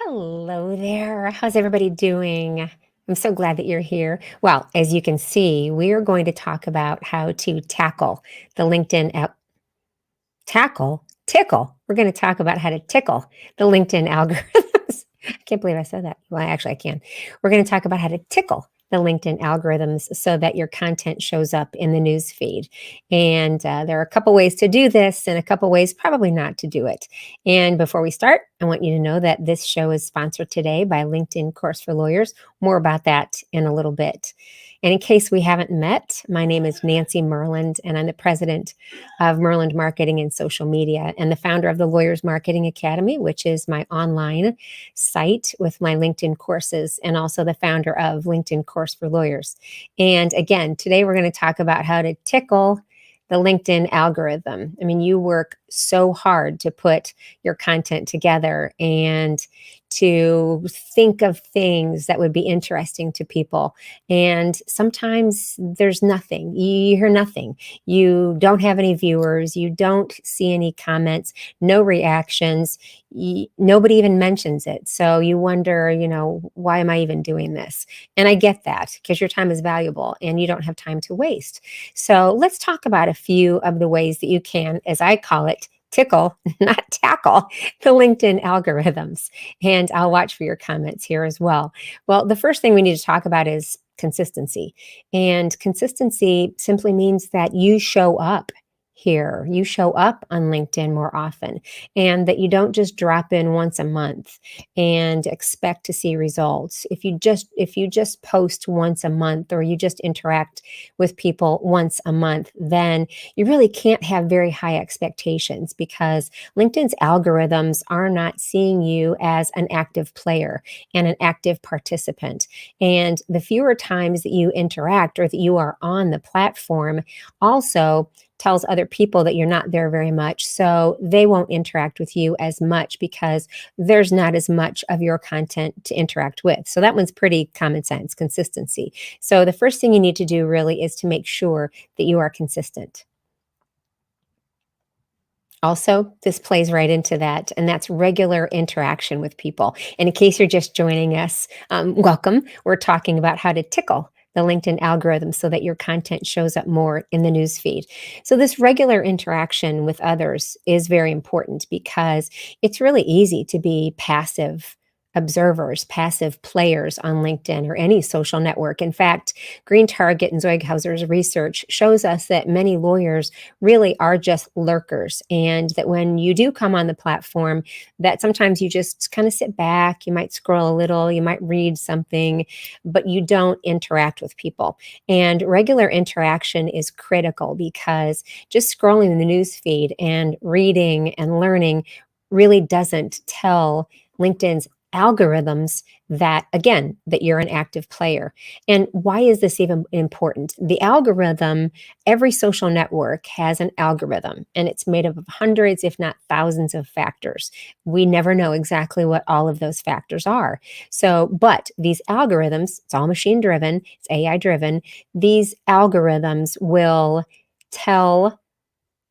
Hello there. How's everybody doing? I'm so glad that you're here. Well, as you can see, we are going to talk about how to tackle the LinkedIn tickle. We're going to talk about how to tickle the LinkedIn algorithms. I can't believe I said that. Well, actually, I can. We're going to talk about how to tickle the LinkedIn algorithms so that your content shows up in the news feed. And there are a couple ways to do this and a couple ways probably not to do it. And before we start, I want you to know that this show is sponsored today by LinkedIn Course for Lawyers. More about that in a little bit. And in case we haven't met, my name is Nancy Merland, and I'm the president of Merland Marketing and Social Media and the founder of the Lawyers Marketing Academy, which is my online site with my LinkedIn courses, and also the founder of LinkedIn Course for Lawyers. And again, today we're going to talk about how to tickle the LinkedIn algorithm. I mean, you work so hard to put your content together and to think of things that would be interesting to people. And sometimes there's nothing. You hear nothing. You don't have any viewers. You don't see any comments, no reactions. Nobody even mentions it. So you wonder, why am I even doing this? And I get that because your time is valuable and you don't have time to waste. So let's talk about a few of the ways that you can, as I call it, tickle, not tackle, the LinkedIn algorithms. And I'll watch for your comments here as well. Well, the first thing we need to talk about is consistency. And consistency simply means that you show up here. You show up on LinkedIn more often, and that you don't just drop in once a month and expect to see results. If you just post once a month, or you just interact with people once a month, then you really can't have very high expectations, because LinkedIn's algorithms are not seeing you as an active player and an active participant. And the fewer times that you interact or that you are on the platform also tells other people that you're not there very much. So they won't interact with you as much because there's not as much of your content to interact with. So that one's pretty common sense, consistency. So the first thing you need to do really is to make sure that you are consistent. Also, this plays right into that, and that's regular interaction with people. And in case you're just joining us, welcome. We're talking about how to tickle the LinkedIn algorithm so that your content shows up more in the newsfeed. So, this regular interaction with others is very important because it's really easy to be passive observers, passive players on LinkedIn or any social network. In fact, Green Target and Zeughauser's research shows us that many lawyers really are just lurkers, and that when you do come on the platform, that sometimes you just kind of sit back, you might scroll a little, you might read something, but you don't interact with people. And regular interaction is critical, because just scrolling in the news feed and reading and learning really doesn't tell LinkedIn's algorithms that, again, that you're an active player. And why is this even important? The algorithm, every social network has an algorithm, and it's made up of hundreds, if not thousands, of factors. We never know exactly what all of those factors are. So, but these algorithms, it's all machine driven, it's AI driven, these algorithms will tell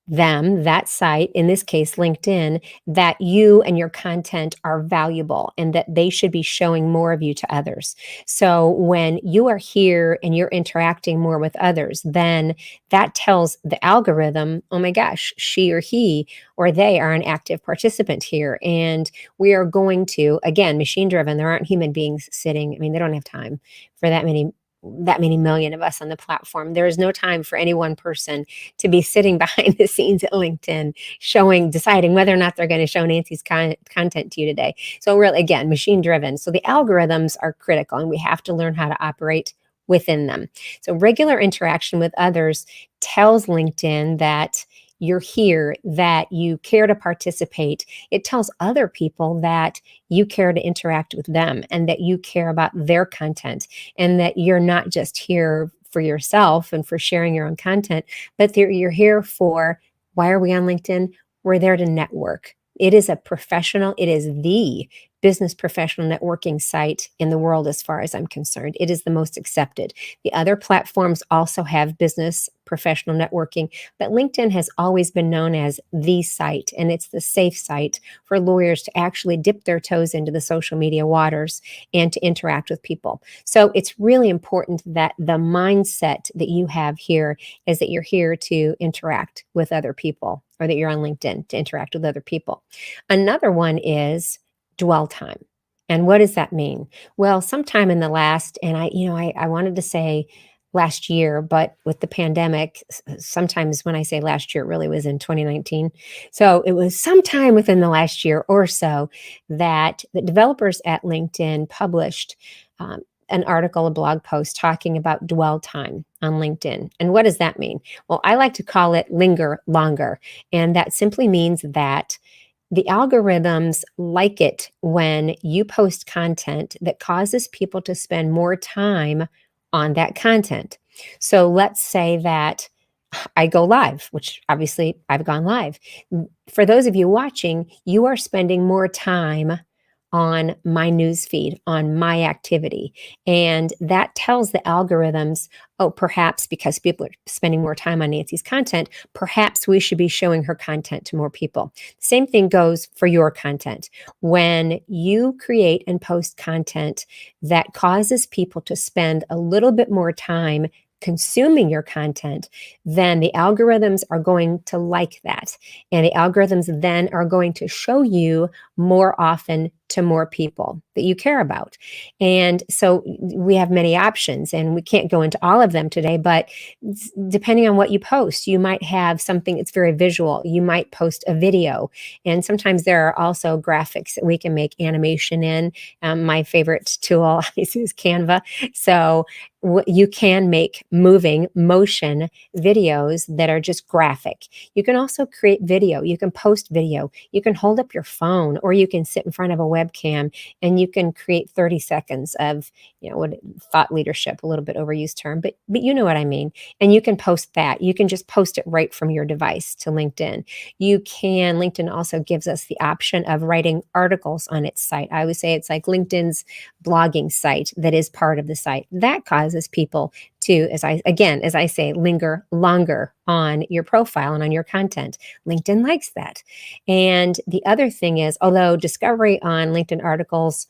that site, in this case LinkedIn, that you and your content are valuable and that they should be showing more of you to others. So when you are here and you're interacting more with others, then that tells the algorithm, oh my gosh, she or he or they are an active participant here. And we are going to, again, machine driven, there aren't human beings sitting. I mean, they don't have time for that many million of us on the platform. There is no time for any one person to be sitting behind the scenes at LinkedIn deciding whether or not they're going to show Nancy's content to you today. So really, again, machine driven. So the algorithms are critical, and we have to learn how to operate within them. So regular interaction with others tells LinkedIn that you're here, that you care to participate. It tells other people that you care to interact with them and that you care about their content, and that you're not just here for yourself and for sharing your own content, but you're here for, why are we on LinkedIn? We're there to network. It is a professional, it is the business professional networking site in the world as far as I'm concerned. It is the most accepted. The other platforms also have business professional networking, but LinkedIn has always been known as the site, and it's the safe site for lawyers to actually dip their toes into the social media waters and to interact with people. So it's really important that the mindset that you have here is that you're here to interact with other people, or that you're on LinkedIn to interact with other people. Another one is dwell time. And what does that mean? Well, sometime in the last, and I wanted to say last year, but with the pandemic, sometimes when I say last year, it really was in 2019. So it was sometime within the last year or so that the developers at LinkedIn published an article, a blog post talking about dwell time on LinkedIn. And what does that mean? Well, I like to call it linger longer. And that simply means that the algorithms like it when you post content that causes people to spend more time on that content. So let's say that I go live, which obviously I've gone live. For those of you watching, you are spending more time on my news feed, on my activity. And that tells the algorithms, oh, perhaps because people are spending more time on Nancy's content, perhaps we should be showing her content to more people. Same thing goes for your content. When you create and post content that causes people to spend a little bit more time consuming your content, then the algorithms are going to like that. And the algorithms then are going to show you more often to more people that you care about. And so we have many options, and we can't go into all of them today, but depending on what you post, you might have something that's very visual. You might post a video, and sometimes there are also graphics that we can make animation in. My favorite tool obviously is Canva. So you can make moving motion videos that are just graphic. You can also create video. You can post video. You can hold up your phone, or you can sit in front of a webcam and you can create 30 seconds of, what thought leadership, a little bit overused term, but you know what I mean. And you can post that. You can just post it right from your device to LinkedIn. LinkedIn also gives us the option of writing articles on its site. I would say it's like LinkedIn's blogging site that is part of the site. That causes people to, as I say, linger longer on your profile and on your content. LinkedIn likes that. And the other thing is, although discovery on LinkedIn articles,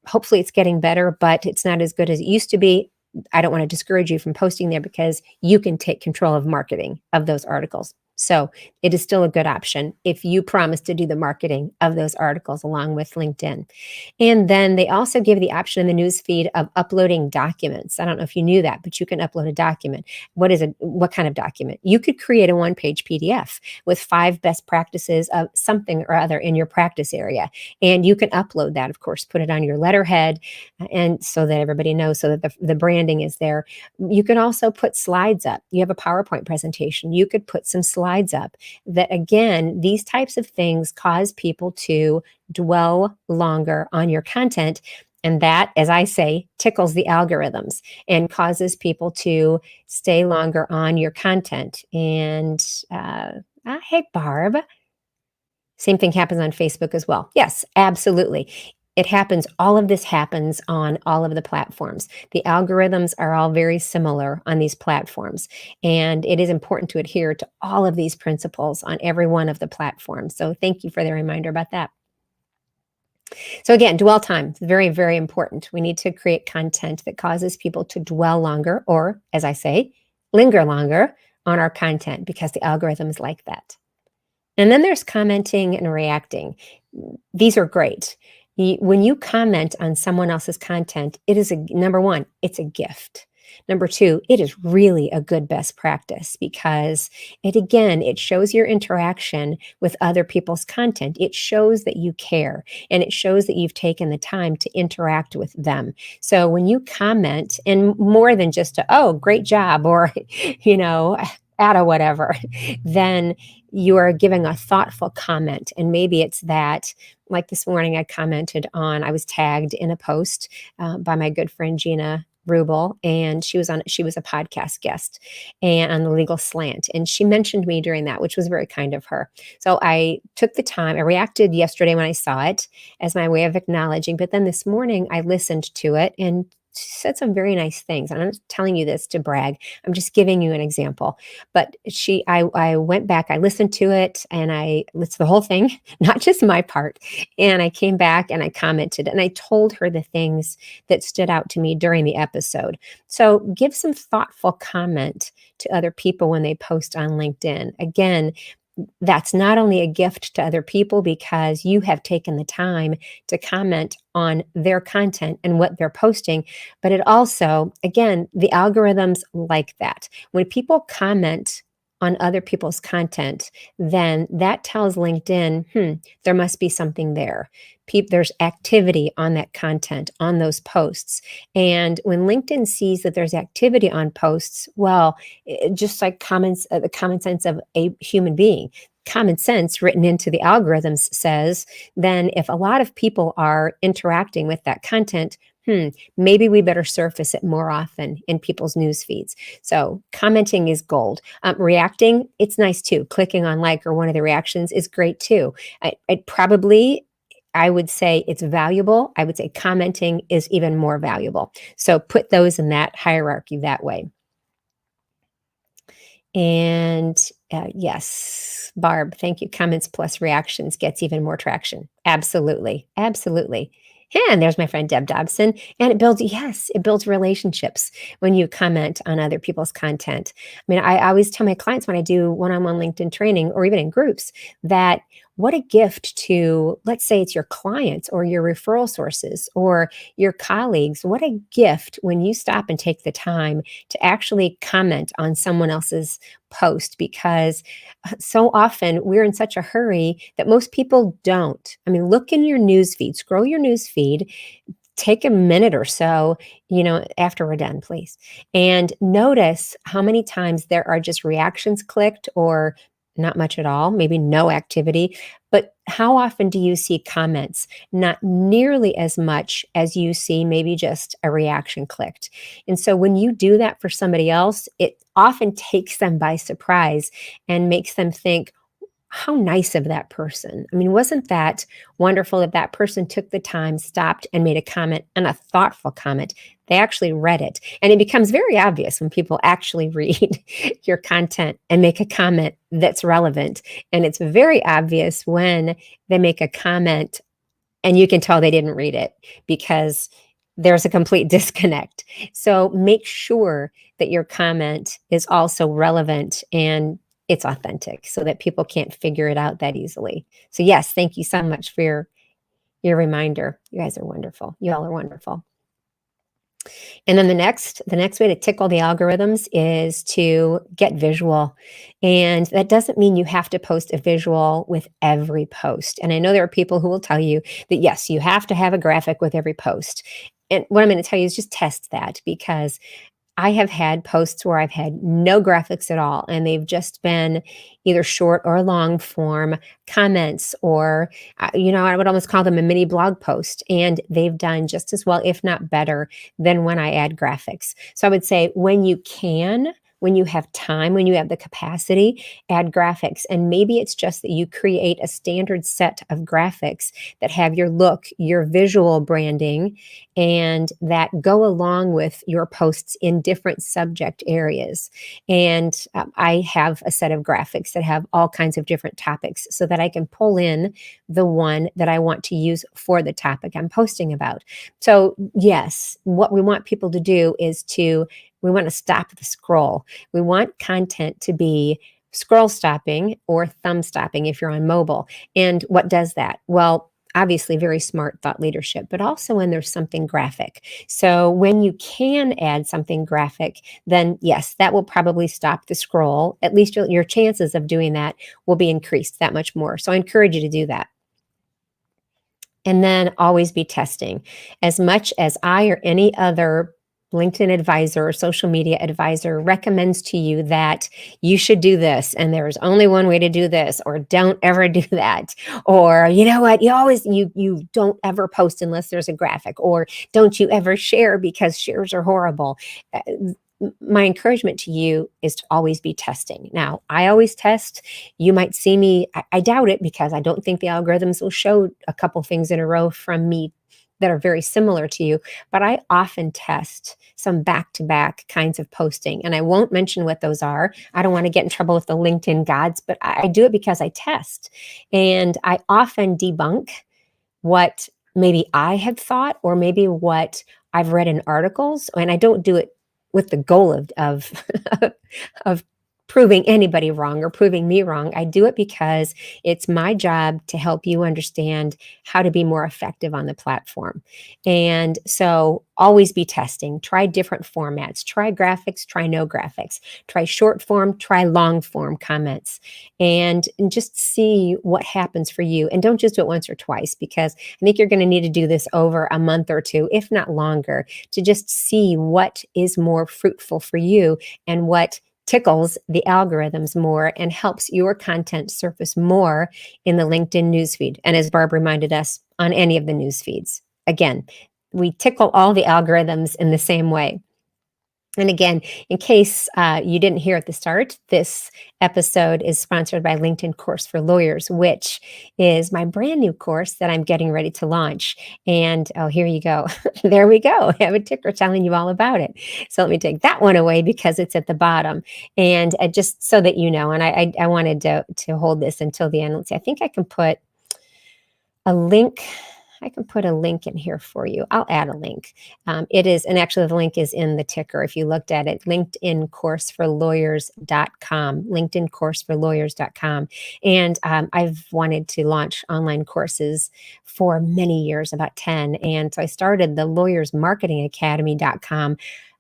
hopefully it's getting better, but it's not as good as it used to be. I don't want to discourage you from posting there because you can take control of marketing of those articles. So it is still a good option if you promise to do the marketing of those articles along with LinkedIn. And then they also give the option in the news feed of uploading documents. I don't know if you knew that, but you can upload a document. What kind of document? You could create a one-page PDF with 5 best practices of something or other in your practice area. And you can upload that, of course, put it on your letterhead, and so that everybody knows, so that the branding is there. You can also put slides up. You have a PowerPoint presentation. You could put some slides up that, again, these types of things cause people to dwell longer on your content. And that, as I say, tickles the algorithms and causes people to stay longer on your content. And hey, Barb. Same thing happens on Facebook as well. Yes, absolutely. It happens. All of this happens on all of the platforms. The algorithms are all very similar on these platforms. And it is important to adhere to all of these principles on every one of the platforms. So thank you for the reminder about that. So again, dwell time is very, very important. We need to create content that causes people to dwell longer, or as I say, linger longer on our content, because the algorithms like that. And then there's commenting and reacting. These are great. When you comment on someone else's content, it is number one, it's a gift. Number two, it is really a good best practice because it shows your interaction with other people's content. It shows that you care, and it shows that you've taken the time to interact with them. So when you comment, and more than just oh, great job, or, at a whatever, then you are giving a thoughtful comment. And maybe it's that, like this morning, I was tagged in a post by my good friend Gina Rubel, and she was a podcast guest and on the Legal Slant, and she mentioned me during that, which was very kind of her. So I took the time. I reacted yesterday when I saw it as my way of acknowledging, but then this morning I listened to it and she said some very nice things. I'm not telling you this to brag. I'm just giving you an example. But I went back, I listened to it, and I listened to the whole thing, not just my part. And I came back and I commented and I told her the things that stood out to me during the episode. So give some thoughtful comment to other people when they post on LinkedIn. Again, that's not only a gift to other people because you have taken the time to comment on their content and what they're posting, but it also, again, the algorithms like that. When people comment on other people's content, then that tells LinkedIn, there must be something there. There's activity on that content, on those posts. And when LinkedIn sees that there's activity on posts, well, just like the common sense of a human being, common sense written into the algorithms says, then if a lot of people are interacting with that content, maybe we better surface it more often in people's news feeds. So commenting is gold. Reacting, it's nice too. Clicking on like or one of the reactions is great too. I would say it's valuable. I would say commenting is even more valuable. So put those in that hierarchy that way. And yes, Barb, thank you. Comments plus reactions gets even more traction. Absolutely. Absolutely. And there's my friend Deb Dobson. And it builds relationships when you comment on other people's content. I mean, I always tell my clients when I do one-on-one LinkedIn training or even in groups that what a gift to, let's say it's your clients or your referral sources or your colleagues. What a gift when you stop and take the time to actually comment on someone else's post, because so often we're in such a hurry that most people don't. I mean, look in your news feed, scroll your news feed, take a minute or so, after we're done, please, and notice how many times there are just reactions clicked or not much at all, maybe no activity. But how often do you see comments? Not nearly as much as you see maybe just a reaction clicked. And so when you do that for somebody else, it often takes them by surprise and makes them think, how nice of that person. I mean, wasn't that wonderful that that person took the time, stopped, and made a comment, and a thoughtful comment? They actually read it. And it becomes very obvious when people actually read your content and make a comment that's relevant. And it's very obvious when they make a comment and you can tell they didn't read it because there's a complete disconnect. So make sure that your comment is also relevant and it's authentic so that people can't figure it out that easily. So yes, thank you so much for your reminder. You guys are wonderful. You all are wonderful. And then the next way to tickle the algorithms is to get visual. And that doesn't mean you have to post a visual with every post. And I know there are people who will tell you that yes, you have to have a graphic with every post. And what I'm going to tell you is just test that, because I have had posts where I've had no graphics at all, and they've just been either short or long form comments, or, I would almost call them a mini blog post, and they've done just as well, if not better, than when I add graphics. So I would say when you can, when you have time, when you have the capacity, add graphics. And maybe it's just that you create a standard set of graphics that have your look, your visual branding, and that go along with your posts in different subject areas. And I have a set of graphics that have all kinds of different topics so that I can pull in the one that I want to use for the topic I'm posting about. So yes, what we want people to do is we want to stop the scroll. We want content to be scroll stopping or thumb stopping if you're on mobile. And what does that? Well, obviously very smart thought leadership, but also when there's something graphic. So when you can add something graphic, then yes, that will probably stop the scroll. At least your chances of doing that will be increased that much more. So I encourage you to do that. And then always be testing. As much as I or any other LinkedIn advisor or social media advisor recommends to you that you should do this and there's only one way to do this, or don't ever do that, or you know what, you don't ever post unless there's a graphic, or don't you ever share because shares are horrible. uh, my encouragement to you is to always be testing. Now, I always test. You might see me, I doubt it because I don't think the algorithms will show a couple things in a row from me that are very similar to you, but I often test some back to back kinds of posting. And I won't mention what those are. I don't want to get in trouble with the LinkedIn gods, but I do it because I test. And I often debunk what maybe I had thought, or maybe what I've read in articles. And I don't do it with the goal of of proving anybody wrong or proving me wrong. I do it because it's my job to help you understand how to be more effective on the platform. And so always be testing, try different formats, try graphics, try no graphics, try short form, try long form comments, and just see what happens for you. And don't just do it once or twice, because I think you're going to need to do this over a month or two, if not longer, to just see what is more fruitful for you and what tickles the algorithms more and helps your content surface more in the LinkedIn newsfeed. And as Barb reminded us, on any of the news feeds. Again, we tickle all the algorithms in the same way. And again, in case you didn't hear at the start, this episode is sponsored by LinkedIn Course for Lawyers, which is my brand new course that I'm getting ready to launch. And oh, here you go. There we go. I have a ticker telling you all about it. So let me take that one away because it's at the bottom. And just so that you know, and I wanted to hold this until the end. Let's see, I think I can put a link. I can put a link in here for you. I'll add a link. It is, and actually the link is in the ticker. If you looked at it, LinkedInCourseForLawyers.com, LinkedInCourseForLawyers.com. And I've wanted to launch online courses for many years, about 10. And so I started the LawyersMarketingAcademy.com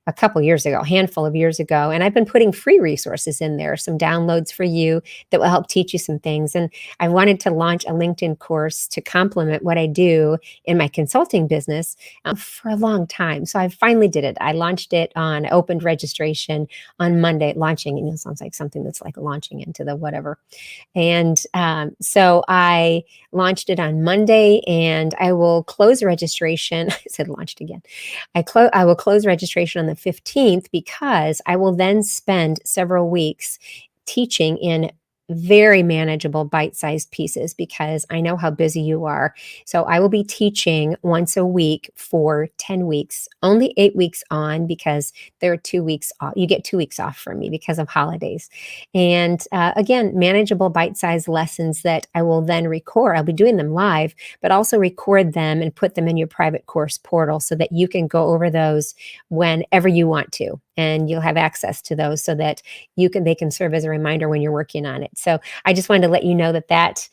a couple years ago, a handful of years ago. And I've been putting free resources in there, some downloads for you that will help teach you some things. And I wanted to launch a LinkedIn course to complement what I do in my consulting business for a long time. So I finally did it. I launched it opened registration on Monday, launching, and it sounds like something that's like launching into the whatever. And so I launched it on Monday, and I will close registration. I said launched again. I will close registration on the 15th, because I will then spend several weeks teaching in very manageable bite-sized pieces, because I know how busy you are. So I will be teaching once a week for 10 weeks, only 8 weeks on, because there are 2 weeks off. You get 2 weeks off from me because of holidays. And again, manageable bite-sized lessons that I will then record. I'll be doing them live, but also record them and put them in your private course portal so that you can go over those whenever you want to. And you'll have access to those so that they can serve as a reminder when you're working on it. So I just wanted to let you know that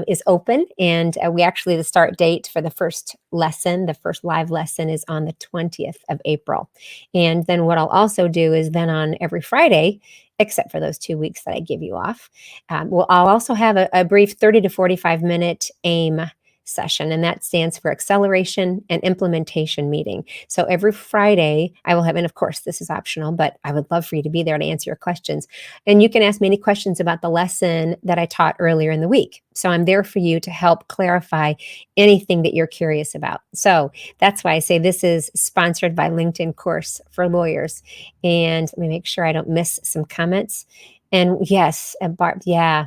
is open. And the start date for the first lesson, the first live lesson, is on the 20th of April. And then what I'll also do is then on every Friday, except for those 2 weeks that I give you off, I'll also have a brief 30 to 45 minute AIM session, and that stands for Acceleration and Implementation Meeting. So every Friday I will have, and of course this is optional, but I would love for you to be there to answer your questions. And you can ask me any questions about the lesson that I taught earlier in the week. So I'm there for you to help clarify anything that you're curious about. So that's why I say this is sponsored by LinkedIn Course for Lawyers. And let me make sure I don't miss some comments. And yes, Barb, yeah.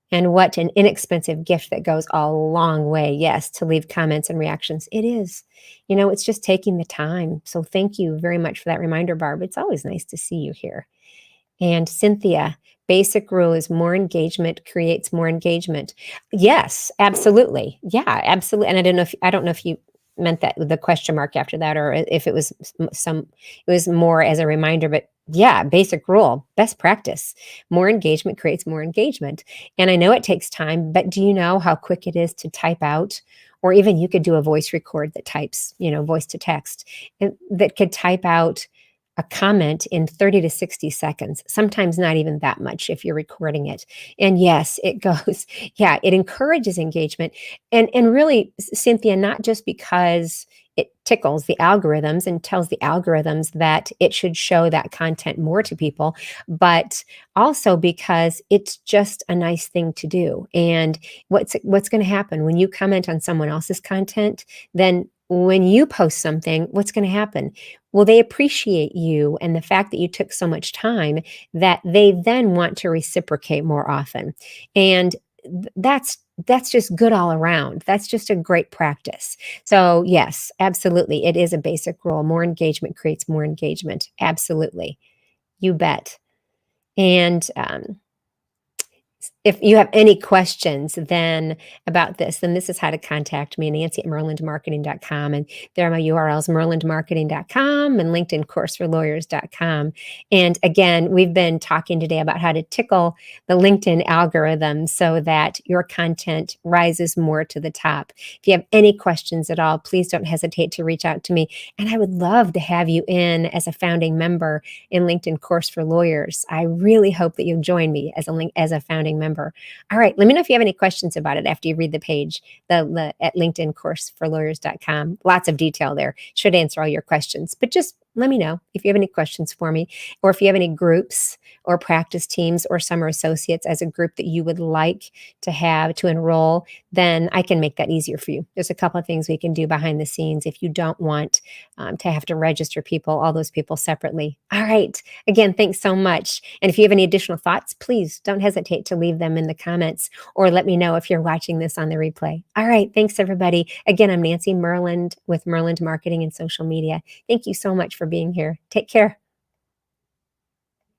And what an inexpensive gift that goes a long way. Yes, to leave comments and reactions. It is. It's just taking the time. So thank you very much for that reminder, Barb. It's always nice to see you here. And Cynthia, basic rule is more engagement creates more engagement. Yes, absolutely. Yeah, absolutely. And I don't know if you meant that with the question mark after that, or if it was it was more as a reminder, but yeah, basic rule, best practice. More engagement creates more engagement. And I know it takes time, but do you know how quick it is to type out? Or even you could do a voice record that types, voice to text, and that could type out a comment in 30 to 60 seconds, sometimes not even that much if you're recording it. And yes, it goes, yeah, it encourages engagement. And really, Cynthia, not just because it tickles the algorithms and tells the algorithms that it should show that content more to people, but also because it's just a nice thing to do. And what's going to happen when you comment on someone else's content, then when you post something, what's going to happen? Well, they appreciate you and the fact that you took so much time that they then want to reciprocate more often. And that's just good all around. That's just a great practice. So, yes, absolutely. It is a basic rule. More engagement creates more engagement. Absolutely. You bet. And if you have any questions then about this, then this is how to contact me, Nancy at merlandmarketing.com. And there are my URLs, merlandmarketing.com and LinkedIn-course-for-lawyers.com. And again, we've been talking today about how to tickle the LinkedIn algorithm so that your content rises more to the top. If you have any questions at all, please don't hesitate to reach out to me. And I would love to have you in as a founding member in LinkedIn Course for Lawyers. I really hope that you'll join me as a founding member. All right, let me know if you have any questions about it after you read the page at LinkedIn-course-for-lawyers.com. Lots of detail there. Should answer all your questions, but just let me know if you have any questions for me, or if you have any groups or practice teams or summer associates as a group that you would like to have to enroll, then I can make that easier for you. There's a couple of things we can do behind the scenes if you don't want to have to register all those people separately. All right. Again, thanks so much. And if you have any additional thoughts, please don't hesitate to leave them in the comments or let me know if you're watching this on the replay. All right. Thanks, everybody. Again, I'm Nancy Merland with Merland Marketing and Social Media. Thank you so much for being here. Take care.